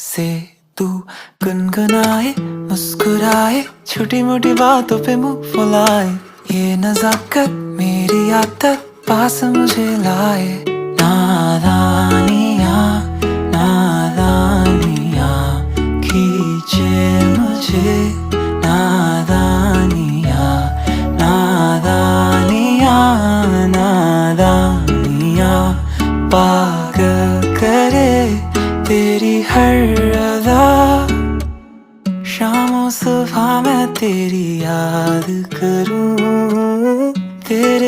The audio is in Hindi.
से तू गुनगुनाए, मुस्कुराए, छोटी मोटी बातों पे मुंह फुलाए। ये नजाकत मेरी आदत पास मुझे लाए। नादानियाँ नादानियाँ खींचे मुझे। नादानियाँ नादानियाँ नादानियाँ पागल करे तेरी हर अदा। शामों सुबह मैं तेरी याद करूं, तेरे